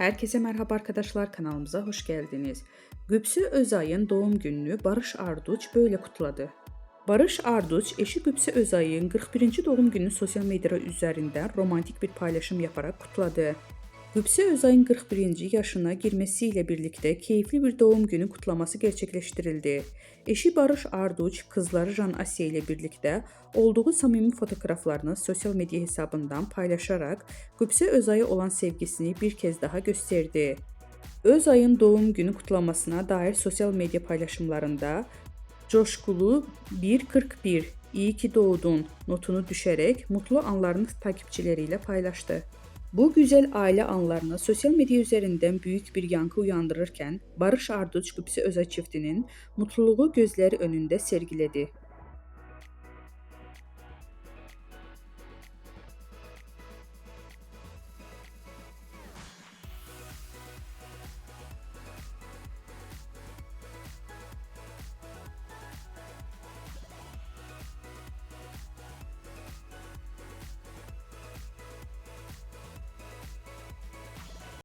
Herkese merhaba arkadaşlar, kanalımıza hoş geldiniz. Güpsü Özay'ın doğum gününü Barış Arduç böyle kutladı. Barış Arduç eşi Güpsü Özay'ın 41. doğum gününü sosyal medya üzerinden romantik bir paylaşım yaparak kutladı. Güpsü Özay'ın 41. yaşına girmesiyle birlikte keyifli bir doğum günü kutlaması gerçekleştirildi. Eşi Barış Arduç, kızları Jan Asya ile birlikte olduğu samimi fotoğraflarını sosyal medya hesabından paylaşarak Güpsü Özay'a olan sevgisini bir kez daha gösterdi. Özay'ın doğum günü kutlamasına dair sosyal medya paylaşımlarında coşkulu 1.41 iyi ki doğdun notunu düşerek mutlu anlarını takipçileriyle paylaştı. Bu güzel aile anlarını sosyal medya üzerinden büyük bir yankı uyandırırken Barış Arduç Güpsü Özay çiftinin mutluluğu gözleri önünde sergiledi.